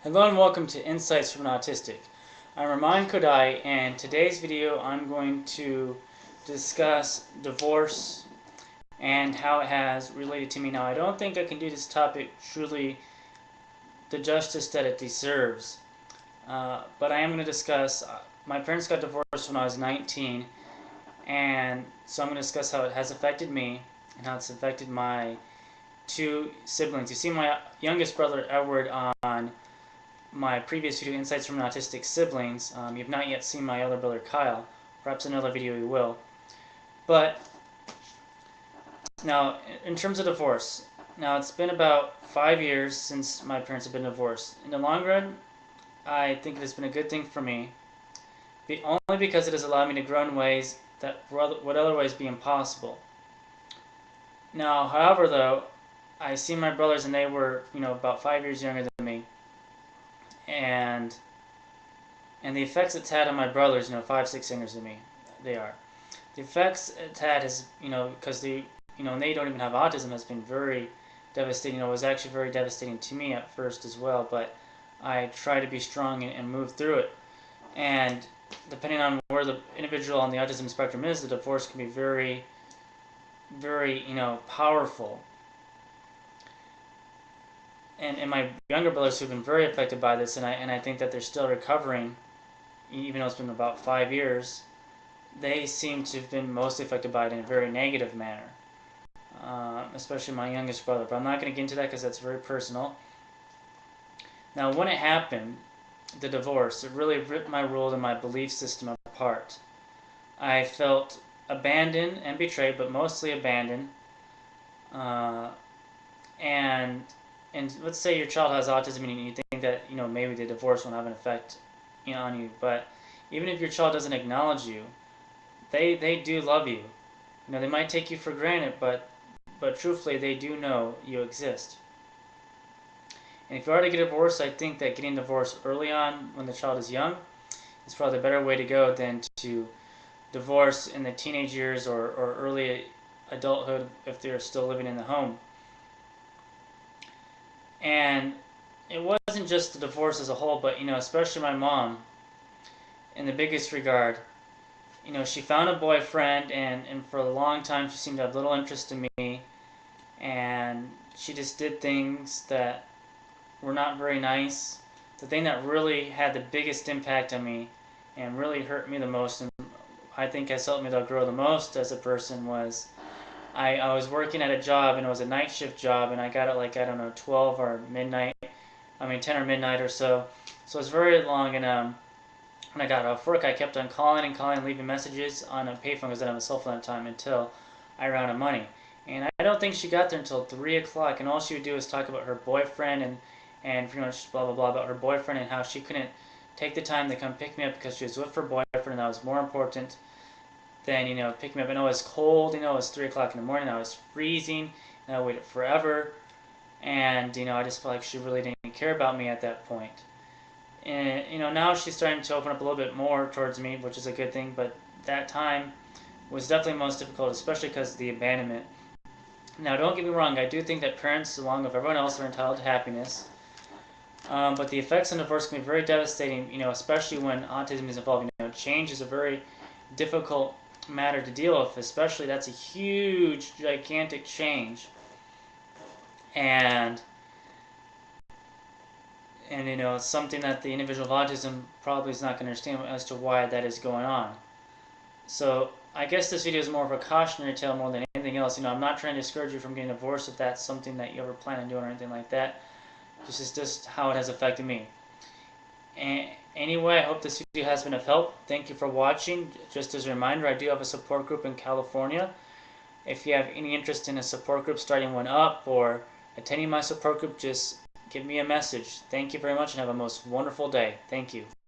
Hello and welcome to Insights from an Autistic. I'm Arman Khodaei, and today's video I'm going to discuss divorce and how it has related to me. Now, I don't think I can do this topic truly the justice that it deserves, but I am going to discuss. My parents got divorced when I was 19, and so I'm going to discuss how it has affected me and how it's affected my two siblings. You see my youngest brother Edward on my previous video, Insights from an Autistic Siblings. You've not yet seen my other brother Kyle. Perhaps another video you will. But now, in terms of divorce, now it's been about 5 years since my parents have been divorced. In the long run, I think it has been a good thing for me, only because it has allowed me to grow in ways that would otherwise be impossible. Now, however, though, I see my brothers, and they were, about 5 years younger than me, and the effects it's had on my brothers, 5, 6 younger than me, they are. The effects it's had is, because they, and they don't even have autism, has been very devastating. It was actually very devastating to me at first as well, but I try to be strong and move through it. And depending on where the individual on the autism spectrum is, the divorce can be very, very, powerful. And my younger brothers who've been very affected by this, and I think that they're still recovering, even though it's been about 5 years, they seem to have been mostly affected by it in a very negative manner, especially my youngest brother. But I'm not going to get into that because that's very personal. Now, when it happened, the divorce, it really ripped my world and my belief system apart. I felt abandoned and betrayed, but mostly abandoned. And let's say your child has autism and you think that maybe the divorce won't have an effect on you, but even if your child doesn't acknowledge you, they do love you. They might take you for granted, but truthfully they do know you exist. And if you are to get a divorce, I think that getting divorced early on when the child is young is probably a better way to go than to divorce in the teenage years or early adulthood if they're still living in the home. And it wasn't just the divorce as a whole, but especially my mom, in the biggest regard. She found a boyfriend, and for a long time she seemed to have little interest in me, and she just did things that were not very nice. The thing that really had the biggest impact on me and really hurt me the most, and I think has helped me to grow the most as a person, was I was working at a job, and it was a night shift job, and I got it like, I don't know, 12 or midnight, 10 or midnight or so. So it was very long, and when I got off work, I kept on calling and calling, leaving messages on a payphone because I didn't have a cell phone at the time until I ran out of money. And I don't think she got there until 3 o'clock, and all she would do was talk about her boyfriend and pretty much blah, blah, blah about her boyfriend and how she couldn't take the time to come pick me up because she was with her boyfriend, and that was more important than, pick me up. And it was cold, it was 3 o'clock in the morning, I was freezing, and I waited forever, and, I just felt like she really didn't care about me at that point. And, now she's starting to open up a little bit more towards me, which is a good thing, but that time was definitely most difficult, especially because of the abandonment. Now, don't get me wrong, I do think that parents, along with everyone else, are entitled to happiness, but the effects of divorce can be very devastating, especially when autism is involved. Change is a very difficult matter to deal with, especially that's a huge, gigantic change. And it's something that the individual of autism probably is not going to understand as to why that is going on. So I guess this video is more of a cautionary tale more than anything else. I'm not trying to discourage you from getting divorced if that's something that you ever plan on doing or anything like that. This is just how it has affected me. And anyway, I hope this video has been of help. Thank you for watching. Just as a reminder, I do have a support group in California. If you have any interest in a support group, starting one up, or attending my support group, just give me a message. Thank you very much and have a most wonderful day. Thank you.